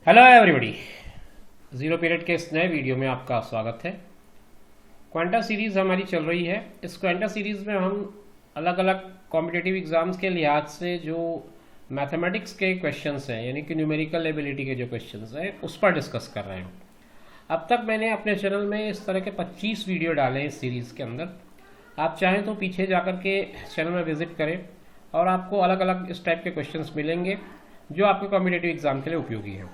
Hello everybody. Zero period के इस नए वीडियो में आपका स्वागत है। क्वांटा सीरीज हमारी चल रही है। इस क्वांटा सीरीज में हम अलग अलग कॉम्पिटिटिव एग्जाम्स के लिहाज से जो मैथमेटिक्स के क्वेश्चंस हैं यानी कि न्यूमेरिकल एबिलिटी के जो क्वेश्चंस हैं उस पर डिस्कस कर रहे हैं। अब तक मैंने अपने चैनल में इस तरह के 25 वीडियो डाले हैं इस सीरीज़ के अंदर। आप चाहें तो पीछे जाकर के चैनल में विजिट करें और आपको अलग अलग इस टाइप के क्वेश्चंस मिलेंगे जो आपके कॉम्पिटिटिव एग्जाम के लिए उपयोगी हैं।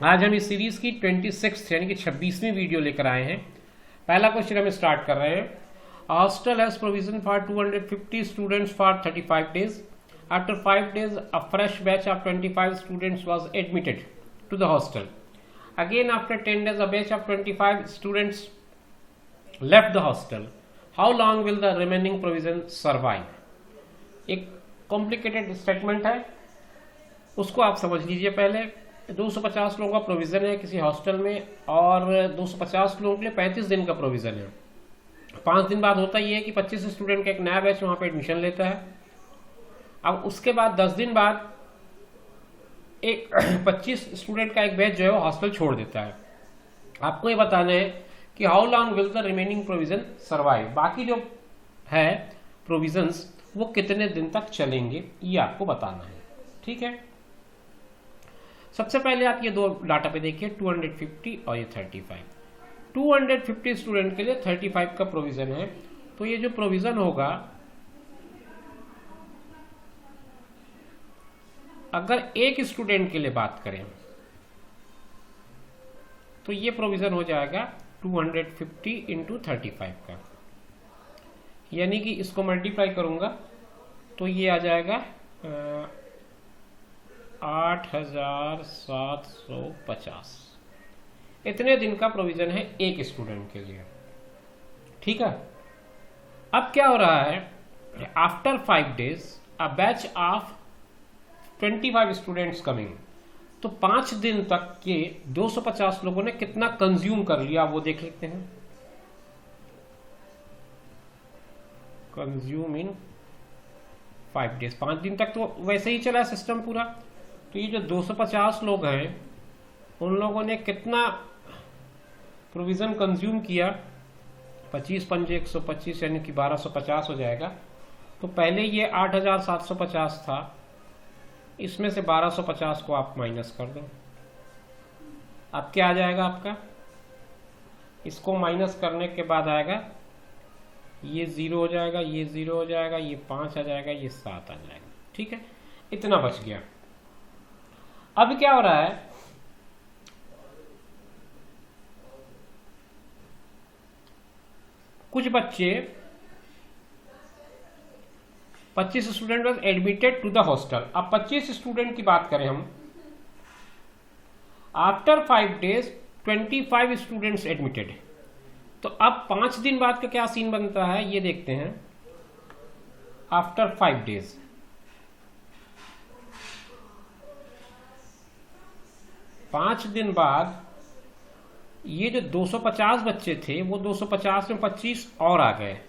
आज हम इस सीरीज की 26 यानी कि 26वीं वीडियो लेकर आए हैं। पहला क्वेश्चन हम स्टार्ट कर रहे हैं। Hostel has provision for 250 students for 35 days. After 5 days a fresh batch of 25 students was admitted to the hostel. Again after 10 days a batch of 25 students left the hostel. How long will the remaining provision survive. एक complicated statement है, उसको आप समझ लीजिए। पहले 250 लोगों का provision है किसी हॉस्टल में और 250 लोगों के लिए 35 दिन का प्रोविज़न है। 5 दिन बाद होता ये है कि 25 स्टूडेंट का एक नया बैच वहाँ पे एडमिशन लेता है। अब उसके बाद 10 दिन बाद एक 25 स्टूडेंट का एक बैच जो है वो हॉस्टल छोड़ देता है। आपको ये बताना है कि how long will the remaining provision survive. बाकी जो है प्रोविजंस वो कितने दिन तक चलेंगे ये आपको बताना है। ठीक है, सबसे पहले आप ये दो डाटा पे देखिए 250 और ये 35। 250 स्टूडेंट के लिए 35 का प्रोविजन है, तो ये जो प्रोविजन होगा अगर एक स्टूडेंट के लिए बात करें तो ये प्रोविजन हो जाएगा 250 इंटू 35 का, यानी कि इसको मल्टीप्लाई करूंगा तो ये आ जाएगा 8750। इतने दिन का प्रोविजन है एक स्टूडेंट के लिए। ठीक है, अब क्या हो रहा है, after 5 days a batch of 25 students coming. तो 5 दिन तक के 250 लोगों ने कितना कंज्यूम कर लिया वो देख लेते हैं। कंज्यूम इन 5 डेज, 5 दिन तक तो वैसे ही चला सिस्टम पूरा। तो ये जो 250 लोग हैं उन लोगों ने कितना प्रोविज़न कंज्यूम किया, 25 पंजे 125 यानी कि 1250 हो जाएगा। तो पहले ये 8750 था, इसमें से 1250 को आप माइनस कर दो। अब क्या आ जाएगा आपका, इसको माइनस करने के बाद आएगा ये 0 हो जाएगा, ये 0 हो जाएगा, ये 5 आ जाएगा, ये 7 आ जाएगा। ठीक है, इतना बच गया। अब क्या हो रहा है, कुछ बच्चे 25 student was admitted to the hostel. अब 25 स्टूडेंट की बात करें हम, आफ्टर 5 डेज 25 स्टूडेंट्स एडमिटेड। तो अब 5 दिन बाद का क्या सीन बनता है ये देखते हैं। आफ्टर 5 डेज 5 दिन बाद ये जो 250 बच्चे थे वो 250 में 25 और आ गए,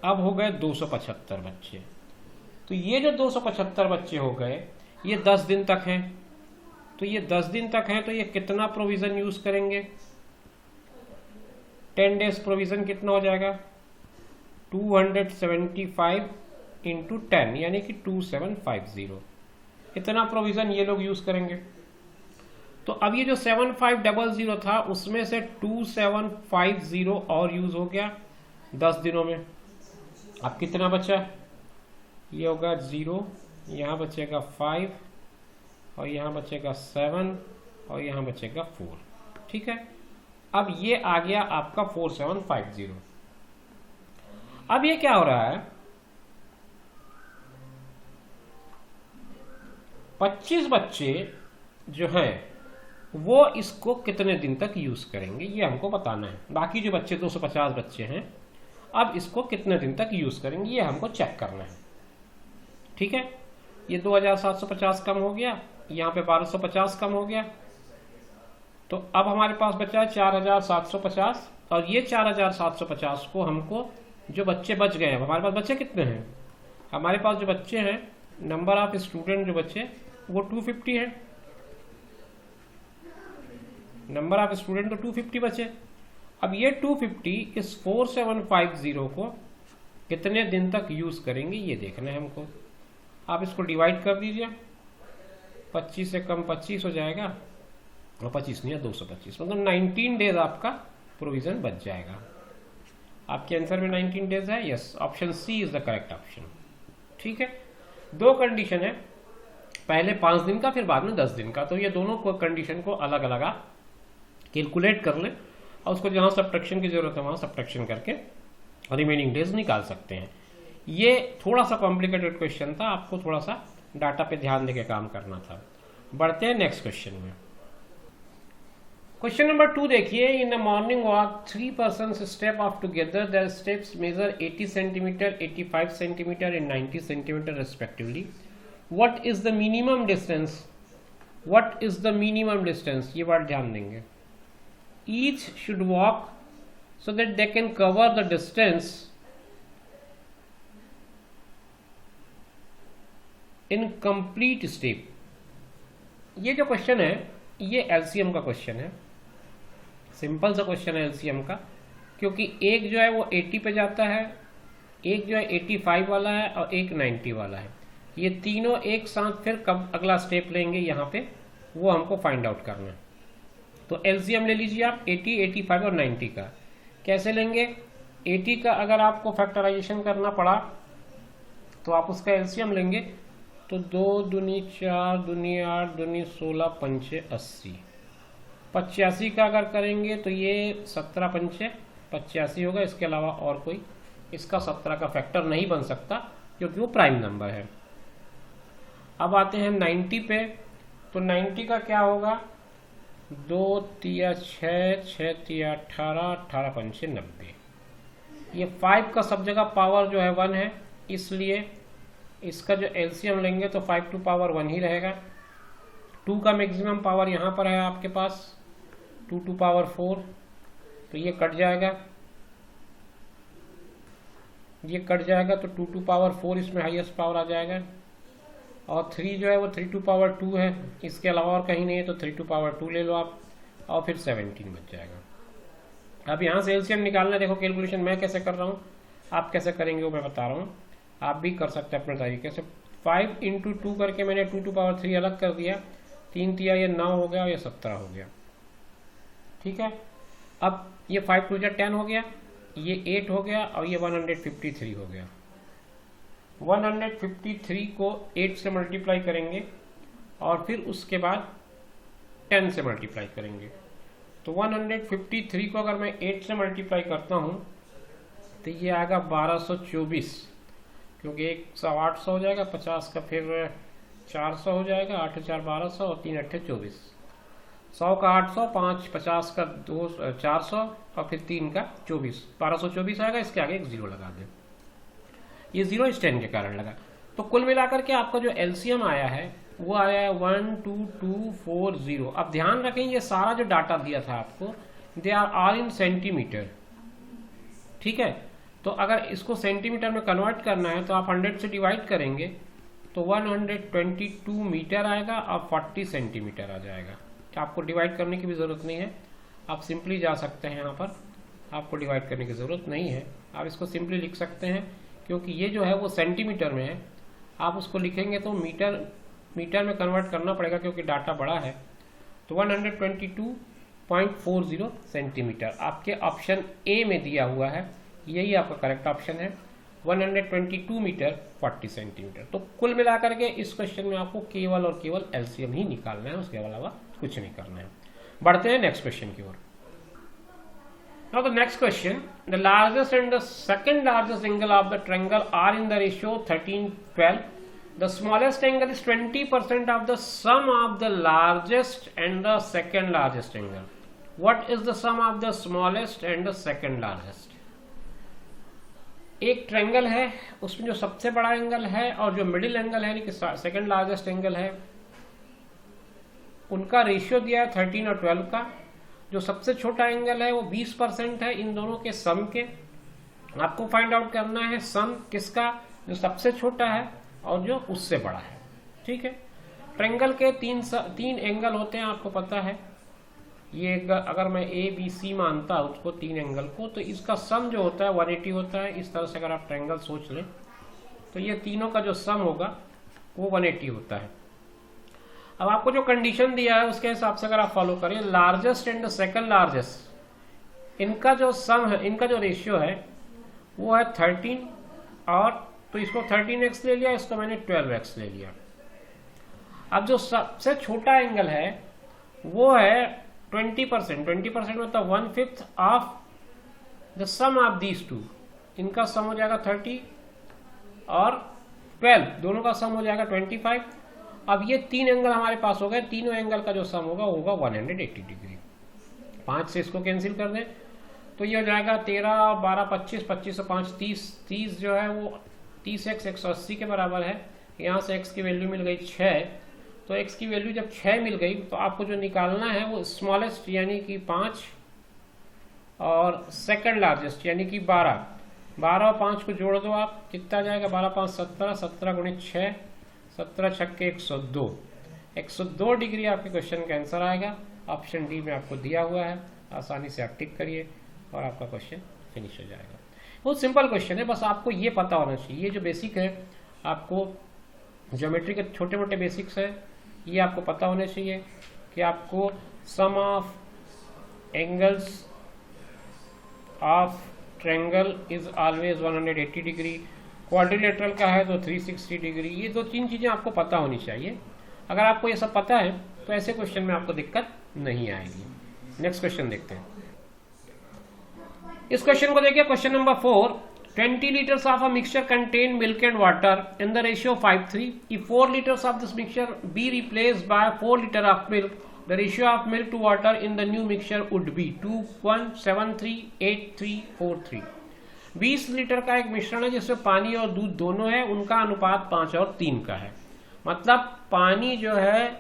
अब हो गए 275 बच्चे। तो ये जो 275 बच्चे हो गए ये 10 दिन तक हैं। तो ये 10 दिन तक हैं तो ये कितना प्रोविज़न यूज़ करेंगे, 10 डेज प्रोविज़न कितना हो जाएगा, 275 इंटू 10 यानी कि 2750। इतना प्रोविज़न ये लोग यूज़ करेंगे। तो अब ये जो 7500 था उसमें से 2750 और यूज हो गया 10 दिनों में। अब कितना बचा, ये होगा 0, यहाँ बचेगा 5 और यहाँ बचेगा 7 और यहाँ बचेगा 4। ठीक है, अब ये आ गया आपका 4750। अब ये क्या हो रहा है, 25 बच्चे जो हैं वो इसको कितने दिन तक यूज करेंगे ये हमको बताना है। बाकी जो बच्चे 250 बच्चे हैं अब इसको कितने दिन तक यूज करेंगे ये हमको चेक करना है। ठीक है, ये 2750 कम हो गया, यहाँ पे 1250 कम हो गया, तो अब हमारे पास बचा है 4750। और ये 4750 को हमको जो बच्चे बच गए हैं, हमारे पास बच्चे कितने हैं, हमारे पास जो बच्चे हैं नंबर ऑफ स्टूडेंट जो बच्चे वो 250 है। नंबर ऑफ स्टूडेंट तो 250 बचे। अब ये 250 इस 4750 को कितने दिन तक यूज करेंगे ये देखना है हमको। आप इसको डिवाइड कर दीजिए, 25 से कम 25 हो जाएगा और 25 नहीं है 225, मतलब 19 डेज आपका प्रोविजन बच जाएगा। आपके आंसर में 19 डेज है। Yes, option C is the correct option. ठीक है, दो कंडीशन है, पहले 5 दिन का फिर बाद में 10 दिन का, तो ये दोनों को कंडीशन को अलग अलग आप कैलकुलेट कर लें और उसको जहां सब्ट्रैक्शन की जरूरत है वहां सब्ट्रैक्शन करके रिमेनिंग डेज निकाल सकते हैं। ये थोड़ा सा कॉम्प्लिकेटेड क्वेश्चन था, आपको थोड़ा सा डाटा पे ध्यान देके काम करना था। बढ़ते हैं नेक्स्ट क्वेश्चन में। क्वेश्चन नंबर 2 देखिए, in the morning walk 3 persons step of together, there steps measure 80 centimeter, 85 centimeter and 90 centimeter respectively. What is the minimum distance? What is the minimum distance, ये बात ध्यान देंगे। Each should walk so that they can cover the distance in complete step। ये जो question है ये LCM का question है, सिंपल सा क्वेश्चन है एलसीएम का, क्योंकि एक जो है वो 80 पे जाता है, एक जो है 85 वाला है और एक 90 वाला है। ये तीनों एक साथ फिर कब अगला स्टेप लेंगे यहाँ पे वो हमको फाइंड आउट करना है। तो एलसीएम ले लीजिए आप 80, 85 और 90 का। कैसे लेंगे? 80 का अगर आपको फैक्टराइजेशन करना पड़ा तो आप उसका एलसीएम लेंगे तो 2 दूनी 4 दूनी 8 दूनी 16 पंचे 80। 85 का अगर करेंगे तो ये 17 पंचे 85 होगा, इसके अलावा और कोई इसका 17 का फैक्टर नहीं बन सकता क्योंकि वो प्राइम नंबर है। अब आते हैं 90 पे, तो 90 का क्या होगा? 2 तिया 6, 6 तिया 18, 18 पंचे 90। ये 5 का सब जगह पावर जो है 1 है, इसलिए इसका जो एलसीएम लेंगे तो 5 टू पावर 1 ही रहेगा। 2 का मैक्सिमम पावर यहाँ पर है आपके पास 2 टू पावर 4, तो ये कट जाएगा, ये कट जाएगा तो 2 टू पावर 4 इसमें हाईएस्ट पावर आ जाएगा। और 3 जो है वो 3 टू पावर 2 है, इसके अलावा और कहीं नहीं है तो 3 टू पावर 2 ले लो आप, और फिर 17 बच जाएगा। अब यहाँ से एलसीएम निकालना, देखो कैलकुलेशन मैं कैसे कर रहा हूँ, आप कैसे करेंगे वो मैं बता रहा हूँ, आप भी कर सकते हैं अपने तरीके से। 5 इंटू 2 करके मैंने 2 टू पावर 3 अलग कर दिया, 3 तिया ये 9 हो गया और ये 17 हो गया। ठीक है, अब ये 5 टू 10 हो गया, ये 8 हो गया और ये 153 हो गया। 153 को 8 से मल्टीप्लाई करेंगे और फिर उसके बाद 10 से मल्टीप्लाई करेंगे। तो 153 को अगर मैं 8 से मल्टीप्लाई करता हूँ तो ये आएगा 1224, क्योंकि 800 हो जाएगा, 50 का फिर 400 हो जाएगा, 8 4 1200 और 3 8 24, 100 का 800, 5 50 का 2 400 और फिर 3 का 24, 1224 आएगा। इसके आगे एक जीरो लगा दें, ये जीरो इस 10 के कारण लगा। तो कुल मिलाकर के आपका जो एलसीएम आया है वो आया है 12240। अब ध्यान रखें ये सारा जो डाटा दिया था आपको, they are all in centimeter. ठीक है, तो अगर इसको सेंटीमीटर में कन्वर्ट करना है तो आप 100 से डिवाइड करेंगे तो 122 मीटर आएगा और 40 सेंटीमीटर आ जाएगा। आपको डिवाइड करने की भी जरूरत नहीं है, आप सिंपली जा सकते हैं, यहाँ पर आपको डिवाइड करने की जरूरत नहीं है, आप इसको सिंपली लिख सकते हैं, क्योंकि ये जो है वो सेंटीमीटर में है, आप उसको लिखेंगे तो मीटर में कन्वर्ट करना पड़ेगा क्योंकि डाटा बड़ा है। तो 122.40 सेंटीमीटर आपके ऑप्शन ए में दिया हुआ है, यही आपका करेक्ट ऑप्शन है, 122 मीटर 40 सेंटीमीटर। तो कुल मिलाकर के इस क्वेश्चन में आपको केवल और केवल एलसीएम ही निकालना है, उसके अलावा कुछ नहीं करना है। बढ़ते हैं नेक्स्ट क्वेश्चन की ओर। Now the next question, the largest and the second largest angle of the triangle are in the ratio 13:12. The smallest angle is 20% of the sum of the largest and the second largest angle. What is the sum of the smallest and the second largest? एक triangle है, उसमें जो सबसे बड़ा angle है और जो middle angle है यानी कि सेकंड लार्जेस्ट एंगल है, उनका रेशियो दिया है 13 और 12 का। जो सबसे छोटा एंगल है वो 20% है इन दोनों के सम के। आपको फाइंड आउट करना है सम किसका, जो सबसे छोटा है और जो उससे बड़ा है। ठीक है, ट्रायंगल के तीन एंगल होते हैं, आपको पता है। ये अगर मैं ए बी सी मानता हूँ उसको 3 एंगल को, तो इसका सम जो होता है 180 होता है। इस तरह से अगर आप ट्रायंगल सोच लें तो ये तीनों का जो सम होगा वो 180 होता है। अब आपको जो कंडीशन दिया है उसके हिसाब से अगर आप फॉलो करें, लार्जेस्ट एंड सेकंड लार्जेस्ट, इनका जो सम है, इनका जो रेशियो है वो है 13, और तो इसको 13x ले लिया, इसको मैंने 12x ले लिया। अब जो सबसे छोटा एंगल है वो है 20%, 20% मतलब 1/5 of the sum of these two. इनका सम हो जाएगा 30 और 12, दोनों का सम हो जाएगा 25। अब ये 3 एंगल हमारे पास हो गए, तीनों एंगल का जो सम होगा वो होगा 180 डिग्री। 5 से इसको कैंसिल कर दें तो ये हो जाएगा 13, 12, 25, 25 और 5 30, 30 जो है वो 30x 180 के बराबर है। यहाँ से x की वैल्यू मिल गई 6, तो x की वैल्यू जब 6 मिल गई तो आपको जो निकालना है वो स्मॉलेस्ट यानी कि 5 और सेकंड लार्जेस्ट यानी कि 12। 12 और 5 को जोड़ दो आप, कितना जाएगा, 12 5 17, 17 गुणित 6, 17 छक्के 102, 102 डिग्री आपके क्वेश्चन का आंसर आएगा। ऑप्शन डी में आपको दिया हुआ है, आसानी से आप टिक करिए और आपका क्वेश्चन फिनिश हो जाएगा। बहुत सिंपल क्वेश्चन है, बस आपको ये पता होना चाहिए। ये जो बेसिक है, आपको ज्योमेट्री के छोटे मोटे बेसिक्स है, ये आपको पता होने चाहिए कि आपको sum of angles of triangle is always 180 degree, quadrilateral का है तो 360 डिग्री। ये 2-3 चीज़ें आपको पता होनी चाहिए। अगर आपको ये सब पता है तो ऐसे क्वेश्चन में आपको दिक्कत नहीं आएगी। नेक्स्ट क्वेश्चन देखते हैं। इस क्वेश्चन को देखिए, question number 4, 20 liters of a mixture contain milk and water in the ratio 5:3. If 4 liters of this mixture be replaced by 4 liters of milk, the ratio of milk to water in the new mixture would be 2:1:7:3 8:3:4:3. 20 litre का एक मिश्रण है जिसमें पानी और दूध दोनों है, उनका अनुपात 5 और 3 का है। मतलब पानी जो है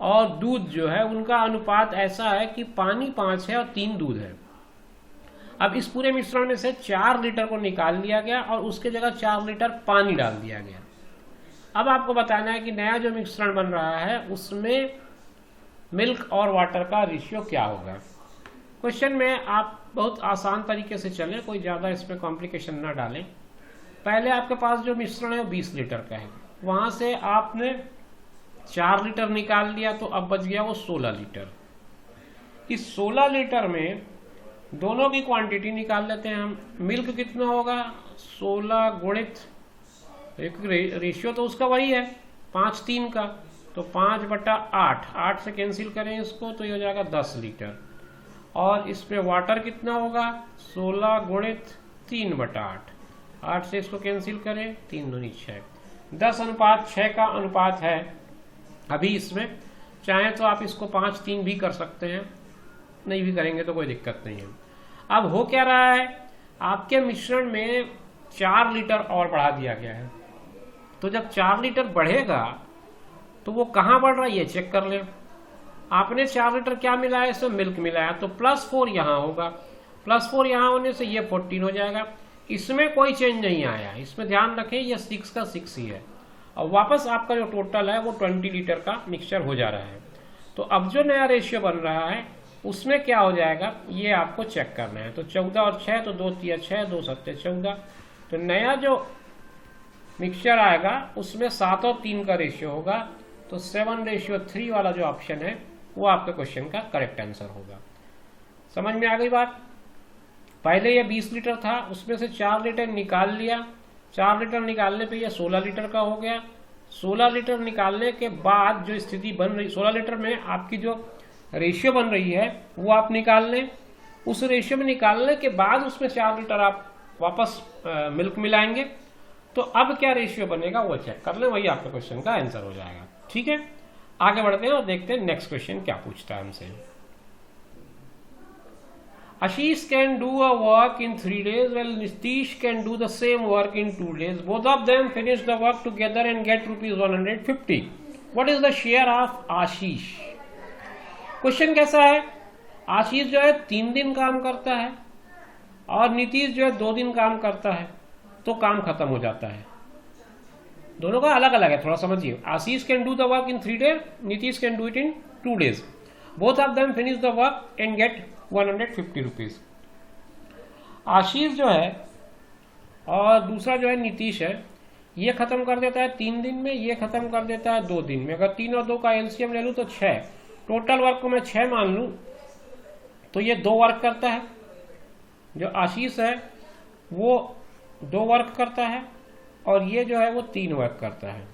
और दूध जो है उनका अनुपात ऐसा है कि पानी 5 है और 3 दूध है। अब इस पूरे मिश्रण में से 4 लीटर को निकाल लिया गया और उसके जगह 4 लीटर पानी डाल दिया गया। अब आपको बताना है कि नया जो मिश्रण बन रहा है उसमें मिल्क और वाटर का रेशियो क्या होगा। क्वेश्चन में आप बहुत आसान तरीके से चलें, कोई ज़्यादा इसमें कॉम्प्लिकेशन ना डालें। पहले आपके पास जो मिश्रण है वो 20 लीटर का है, वहाँ से आपने 4 लीटर निकाल लिया तो अब बच गया वो 16 लीटर। इस 16 लीटर में दोनों की क्वांटिटी निकाल लेते हैं हम। मिल्क कितना होगा, 16 गुणित एक रेशियो तो उसका वही है 5:3 का, तो 5/8, 8 से कैंसिल करें इसको तो ये हो जाएगा 10 लीटर। और इसमें वाटर कितना होगा, 16 गुणित 3/8, 8 से इसको कैंसिल करें, 3 दूनी 6, 10:6 का अनुपात है। अभी इसमें चाहे तो आप इसको 5:3 भी कर सकते हैं, नहीं भी करेंगे तो कोई दिक्कत नहीं है। अब हो क्या रहा है, आपके मिश्रण में 4 लीटर और बढ़ा दिया गया है। तो जब 4 लीटर बढ़ेगा तो वो कहाँ बढ़ रहा है ये चेक कर लें। आपने 4 लीटर क्या मिलाया, इसमें मिल्क मिलाया, तो +4 यहाँ होगा, +4 यहाँ होने से ये 14 हो जाएगा। इसमें कोई चेंज नहीं आया, इसमें ध्यान रखें ये 6 का 6 ही है। और वापस आपका जो टोटल है वो 20 लीटर का मिक्सचर हो जा रहा है। तो अब जो नया रेशियो बन रहा है उसमें क्या हो जाएगा ये आपको चेक करना है। तो 14 और 6 तो 2 3 6, 2 7 14। तो नया जो मिक्सचर आएगा उसमें 7 और 3 का रेशियो होगा, तो 7:3 वाला जो ऑप्शन है वो आपके क्वेश्चन का करेक्ट आंसर होगा। समझ में आ गई बात। पहले ये 20 लीटर था, उसमें से 4 लीटर निकाल लिया, 4 लीटर निकालने पे ये 16 लीटर का हो गया। 16 लीटर निकालने के बाद जो स्थिति बन रही, 16 लीटर में आपकी जो रेशियो बन रही है वो आप निकाल लें। उस रेशियो में निकालने के बाद उसमें 4 लीटर आप वापस मिल्क मिलाएंगे, तो अब क्या रेशियो बनेगा वो चेक कर लें, वही आपके क्वेश्चन का आंसर हो जाएगा। ठीक है, आगे बढ़ते हैं और देखते हैं नेक्स्ट क्वेश्चन क्या पूछता है हमसे। Ashish can do a work in 3 days while Nitish can do the same work in 2 days. Both of them finish the work together and get ₹150. What is the share of Ashish? Question कैसा है, आशीष जो है 3 दिन काम करता है और नीतीश जो है 2 दिन काम करता है, तो काम खत्म हो जाता है। दोनों का अलग अलग है, थोड़ा समझिए। Ashish can do the work in 3 days, Nitish can do it in 2 days। Both of them finish the work and get 150 rupees. Ashish जो है और दूसरा जो है नीतीश है, ये खत्म कर देता है 3 दिन में, ये खत्म कर देता है 2 दिन में। अगर 3 और 2 का एलसीएम ले लूँ तो 6, टोटल वर्क को मैं 6 मान लूँ तो ये 2 वर्क करता है। जो आशीष है वो 2 वर्क करता है और ये जो है वो 3 वर्क करता है।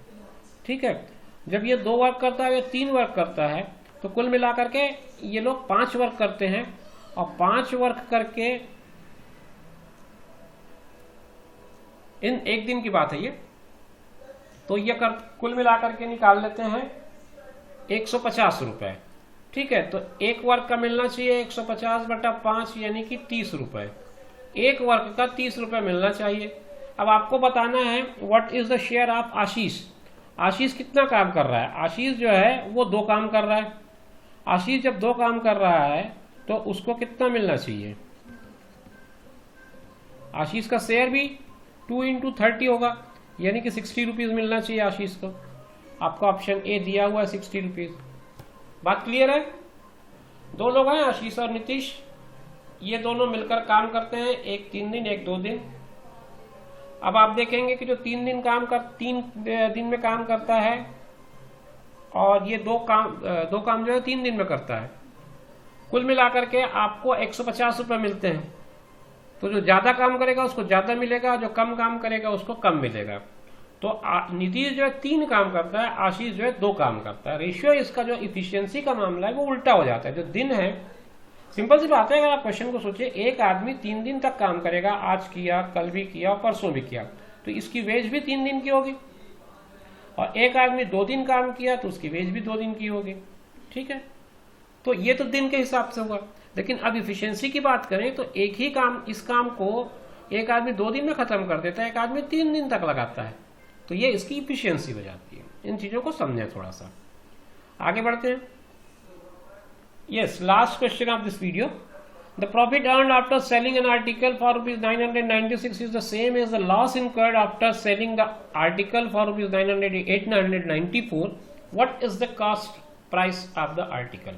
ठीक है, जब ये 2 वर्क करता है, ये 3 वर्क करता है, तो कुल मिलाकर के ये लोग 5 वर्क करते हैं और 5 वर्क करके इन 1 दिन की बात है ये, तो ये कुल मिलाकर के निकाल लेते हैं 150 रुपए। ठीक है, तो 1 वर्क का मिलना चाहिए 150 बटा 5 यानी कि 30 रुपए। 1 वर्क का 30 रुपए मिलना चाहिए। अब आपको बताना है what is the share of Ashish. Ashish कितना काम कर रहा है? आशीष जो है वो 2 काम कर रहा है। आशीष जब 2 काम कर रहा है तो उसको कितना मिलना चाहिए? आशीष का शेयर भी 2 × 30 होगा, यानी कि 60 रुपीज मिलना चाहिए आशीष को। आपका ऑप्शन ए दिया हुआ है 60 रुपीज। बात क्लियर है? 2 लोग हैं, आशीष और नीतीश, ये दोनों मिलकर काम करते हैं, एक 3 दिन एक 2 दिन। अब आप देखेंगे कि जो 3 दिन में काम करता है और ये 2 काम जो है 3 दिन में करता है, कुल मिलाकर के आपको 150 रुपये मिलते हैं। तो जो ज्यादा काम करेगा उसको ज्यादा मिलेगा, जो कम काम करेगा उसको कम मिलेगा। तो नीतीश जो है 3 काम करता है, आशीष जो है 2 काम करता है। रेशियो इसका जो इफिशियंसी का मामला है वो उल्टा हो जाता है। जो दिन है, सिंपल सी बात है, अगर आप क्वेश्चन को सोचिए, एक आदमी 3 दिन तक काम करेगा, आज किया, कल भी किया और परसों भी किया, तो इसकी वेज भी 3 दिन की होगी। और एक आदमी 2 दिन काम किया तो उसकी वेज भी 2 दिन की होगी। ठीक है, तो ये तो दिन के हिसाब से हुआ। लेकिन अब इफिशियंसी की बात करें तो एक ही काम, इस काम को एक आदमी 2 दिन में खत्म कर देता है, एक आदमी 3 दिन तक लगाता है, तो ये इसकी इफिशियंसी हो जाती है। इन चीजों को समझें थोड़ा सा। आगे बढ़ते हैं। Yes, last question of this video. The profit earned after selling an article for ₹996 is the same as the loss incurred after selling the article for ₹894। What is the cost price of the article?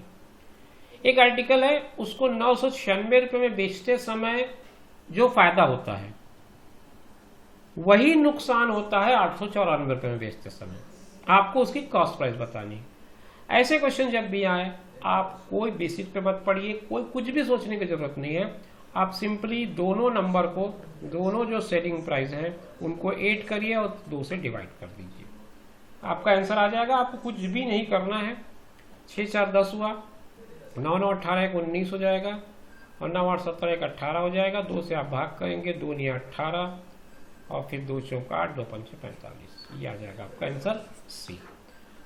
एक article है, उसको 996 रुपये में बेचते समय जो फायदा होता है वही नुकसान होता है 894 रुपये में बेचते समय। आपको उसकी कॉस्ट प्राइस बतानी। ऐसे क्वेश्चन जब भी आए, आप कोई बेसिक पे मत पढ़िए, कोई कुछ भी सोचने की जरूरत नहीं है। आप सिंपली दोनों नंबर को, दोनों जो सेलिंग प्राइस हैं उनको ऐड करिए और 2 से डिवाइड कर दीजिए, आपका आंसर आ जाएगा। आपको कुछ भी नहीं करना है। 6 4 10 हुआ, 9 9 18 1 19 हो जाएगा और 9 8 17 1 18 हो जाएगा। 2 से आप भाग करेंगे, 2 9 18 और फिर 2 4 8 2 5 45, ये आ जाएगा आपका आंसर सी।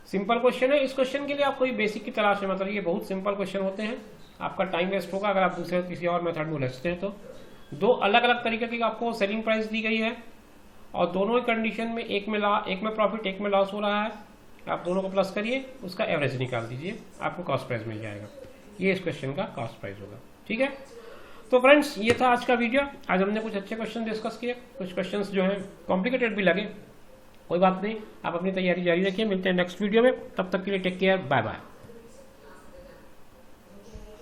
सिंपल क्वेश्चन है। इस क्वेश्चन के लिए आप कोई बेसिक की तलाश है, मतलब ये बहुत सिंपल क्वेश्चन होते हैं। आपका टाइम वेस्ट होगा अगर आप दूसरे किसी और मेथड में उलझते हैं तो। 2 अलग अलग तरीके की आपको सेलिंग प्राइस दी गई है और दोनों ही कंडीशन में एक में प्रॉफिट एक में लॉस हो रहा है। आप दोनों को प्लस करिए, उसका एवरेज निकाल दीजिए, आपको कॉस्ट प्राइस मिल जाएगा। ये इस क्वेश्चन का कॉस्ट प्राइस होगा। ठीक है, तो फ्रेंड्स ये था आज का वीडियो। आज हमने कुछ अच्छे क्वेश्चन डिस्कस किए, कुछ क्वेश्चंस जो हैं कॉम्प्लिकेटेड भी लगे, कोई बात नहीं, आप अपनी तैयारी जारी रखिए। मिलते हैं नेक्स्ट वीडियो में, तब तक के लिए टेक केयर, बाय बाय।